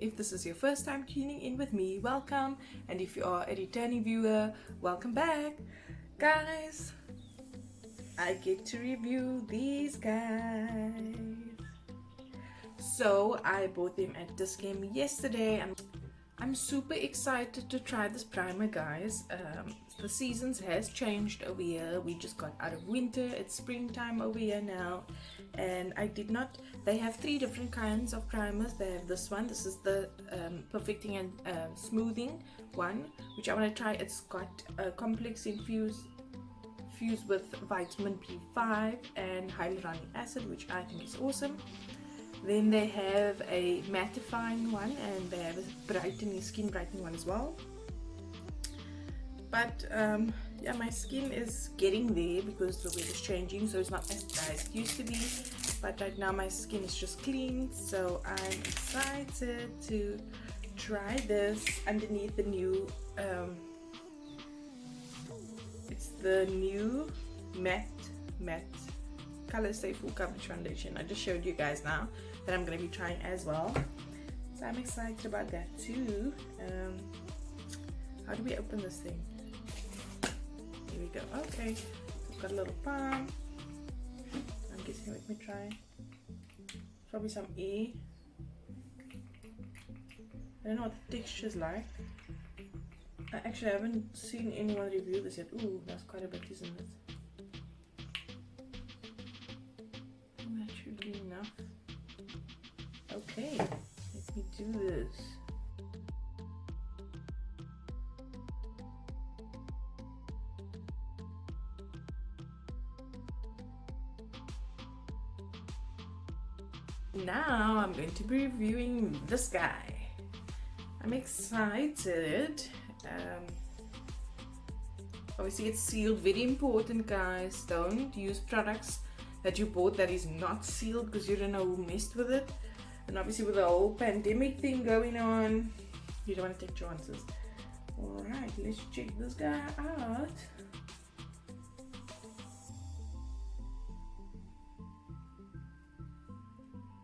If this is your first time tuning in with me, welcome. And if you are a returning viewer, welcome back. Guys, I get to review these guys. So I bought them at Discount yesterday and I'm super excited to try this primer, guys. The seasons has changed over here. We just got out of winter. It's springtime over here now. And they have 3 different kinds of primers. They have this one. This is the perfecting and smoothing one, which I want to try. It's got a complex infused with vitamin B5 and hyaluronic acid, which I think is awesome. Then they have a mattifying one, and they have a skin brightening one as well. But yeah, my skin is getting there because the weather's changing, so it's not as dry as it used to be. But right now my skin is just clean, so I'm excited to try this underneath the new it's the new matte colorstay full coverage foundation. I just showed you guys now that I'm going to be trying as well, so I'm excited about that too. How do we open this thing? Here we go. Okay, so it's got a little palm. I'm guessing, let me try. Probably some air. I don't know what the texture's like. I actually haven't seen anyone review this yet. Ooh, that's quite a bit, isn't it? That should be enough. Okay, let me do this. Now I'm going to be reviewing this guy. I'm excited. Obviously it's sealed, very important, guys. Don't use products that you bought that is not sealed, because you don't know who messed with it. And obviously with the whole pandemic thing going on, you don't want to take chances. Alright, let's check this guy out.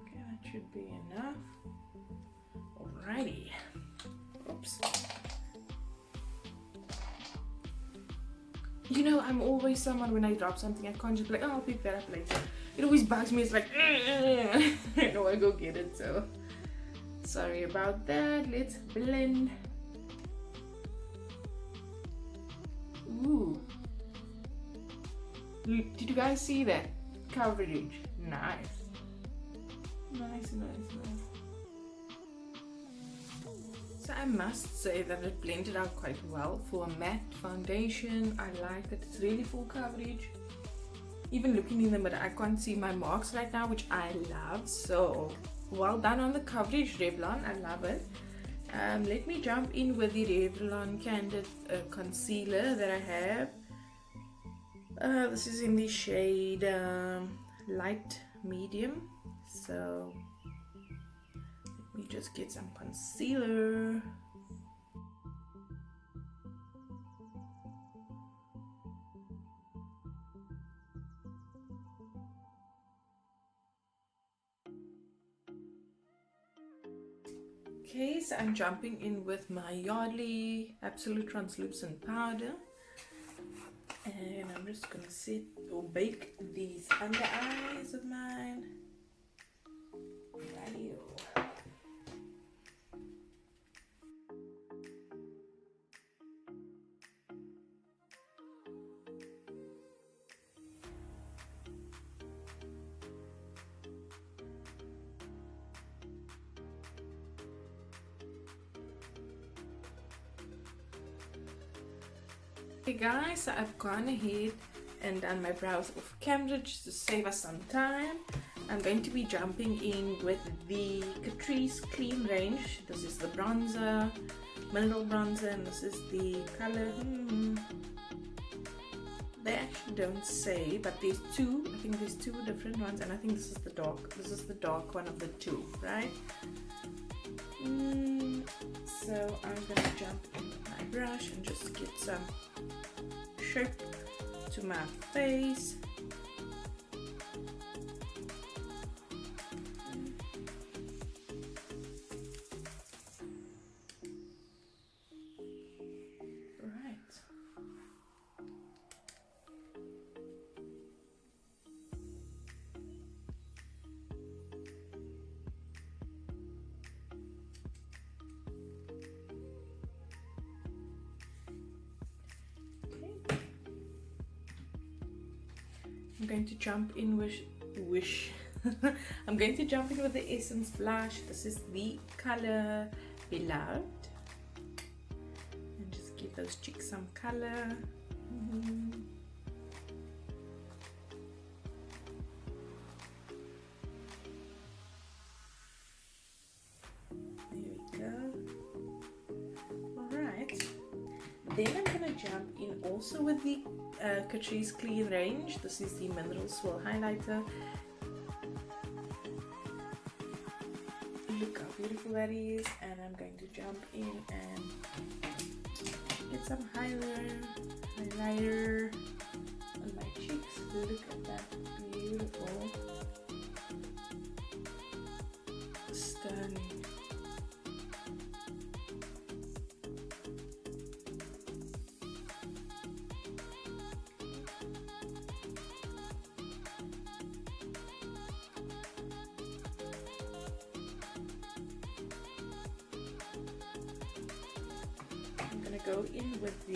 Okay, that should be enough. Alrighty. Oops. You know, I'm always someone, when I drop something, I can't just be like, oh, I'll pick that up later. It always bugs me. It's like, I know I go get it, so sorry about that. Let's blend. Ooh. Did you guys see that? Coverage. Nice. Nice. So I must say that it blended out quite well for a matte foundation. I like that it's really full coverage. Even looking in the mirror, I can't see my marks right now, which I love. So well done on the coverage, Revlon. I love it. Let me jump in with the Revlon Candid concealer that I have. This is in the shade light medium. So let me just get some concealer. Okay, so I'm jumping in with my Yardley Absolute Translucent Powder, and I'm just gonna set or bake these under eyes of mine. Radio. Okay guys, so I've gone ahead and done my brows off camera just to save us some time. I'm going to be jumping in with the Catrice Clean range. This is the bronzer, mineral bronzer, and this is the color. They actually don't say, but there's 2. I think there's 2 different ones, and I think this is the dark. This is the dark one of the 2, right? So I'm gonna jump in with my brush and just get some shape to my face. I'm going to jump in with I'm going to jump in with the Essence blush. This is the color Beloved, and just give those cheeks some color. There we go. Alright, then I'm gonna jump in also with the Catrice Clean range. This is the Mineral Swirl highlighter. Look how beautiful that is, and I'm going to jump in and get some highlighter on my cheeks. Look at that, beautiful, stunning. Go in with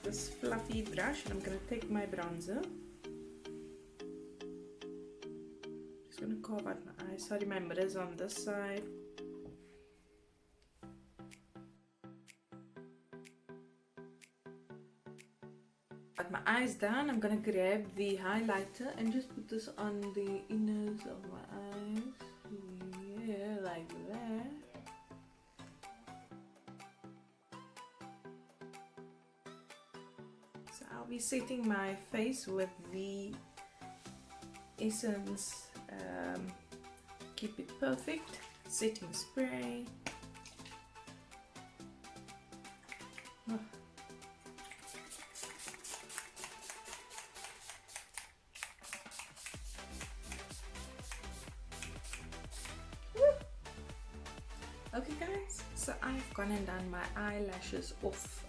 this fluffy brush, and I'm going to take my bronzer. Just going to carve out my eyes. Sorry, my mirror's on this side. Got my eyes done. I'm going to grab the highlighter and just put this on the inners of my eyes. Yeah, like that. I'll be setting my face with the Essence Keep It Perfect setting spray. Oh. Okay guys, so I've gone and done my eyelashes off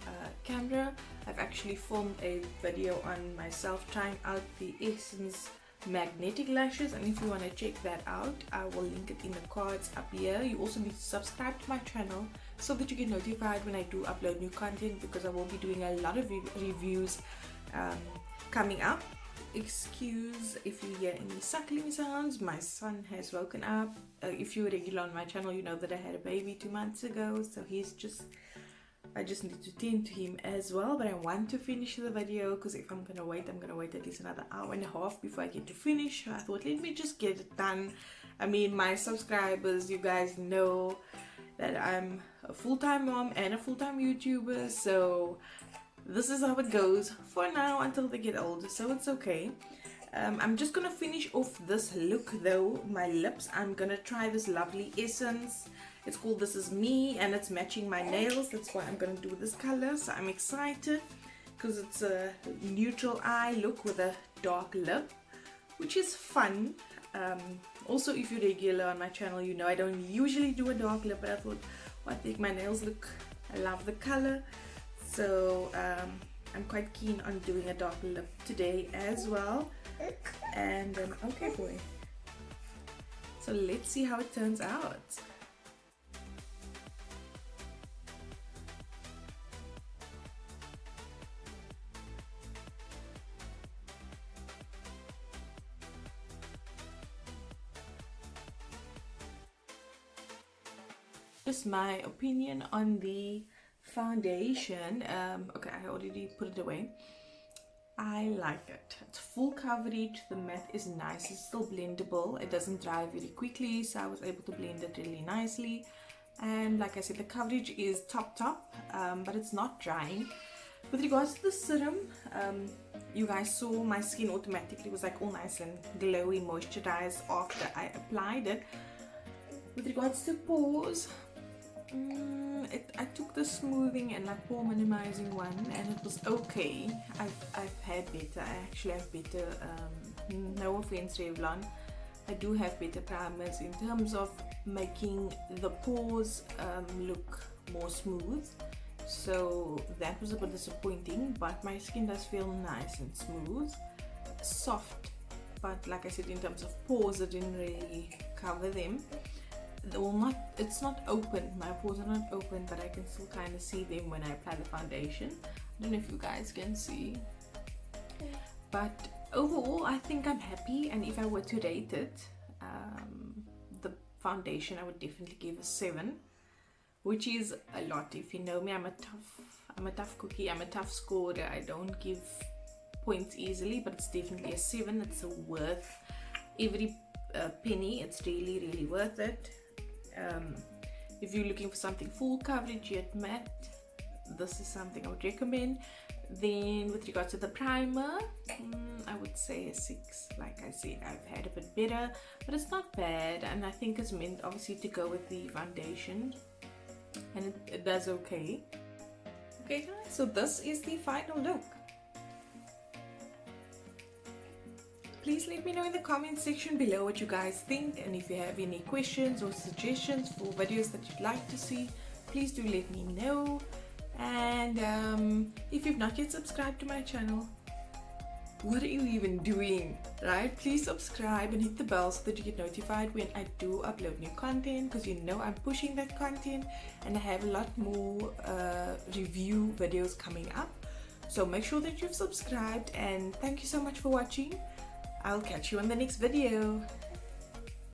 camera. I've actually filmed a video on myself trying out the Essence magnetic lashes, and if you want to check that out, I will link it in the cards up here. You also need to subscribe to my channel so that you get notified when I do upload new content, because I will be doing a lot of reviews coming up. Excuse if you hear any suckling sounds, my son has woken up. If you're regular on my channel, you know that I had a baby 2 months ago, so I just need to tend to him as well. But I want to finish the video, because if I'm gonna wait at least another hour and a half before I get to finish. So I thought, let me just get it done. I mean, my subscribers, you guys know that I'm a full-time mom and a full-time YouTuber, so this is how it goes for now until they get older, so it's okay. I'm just gonna finish off this look though, my lips. I'm gonna try this lovely Essence. It's called This Is Me, and it's matching my nails. That's why I'm gonna do this color, so I'm excited because it's a neutral eye look with a dark lip, which is fun. Also, if you're regular on my channel, you know I don't usually do a dark lip, but I thought, well, I think my nails look, I love the color. So I'm quite keen on doing a dark lip today as well. And okay boy, so let's see how it turns out. Just my opinion on the foundation. Okay, I already put it away. I like it. It's full coverage. The matte is nice. It's still blendable. It doesn't dry very quickly, so I was able to blend it really nicely. And like I said, the coverage is top, but it's not drying. With regards to the serum, you guys saw my skin automatically was like all nice and glowy, moisturized after I applied it. With regards to pores, I took the smoothing and like pore minimizing one, and it was okay. I've had better. I actually have better, no offense Revlon, I do have better primers in terms of making the pores look more smooth. So that was a bit disappointing, but my skin does feel nice and smooth, soft, but like I said, in terms of pores, it didn't really cover them. It's not open, my pores are not open, but I can still kind of see them when I apply the foundation. I don't know if you guys can see, but overall I think I'm happy, and if I were to rate it, the foundation I would definitely give a 7, which is a lot. If you know me, I'm a tough cookie, I'm a tough scorer. I don't give points easily, but it's definitely a 7. It's worth every penny. It's really worth it. If you're looking for something full coverage yet matte, this is something I would recommend. Then with regards to the primer, I would say a 6. Like I said, I've had a bit better, but it's not bad, and I think it's meant obviously to go with the foundation, and it does okay. Okay guys, so this is the final look. Please let me know in the comment section below what you guys think, and if you have any questions or suggestions for videos that you'd like to see, please do let me know. And if you've not yet subscribed to my channel, what are you even doing, right? Please subscribe and hit the bell so that you get notified when I do upload new content, because you know I'm pushing that content, and I have a lot more review videos coming up. So make sure that you've subscribed, and thank you so much for watching. I'll catch you in the next video.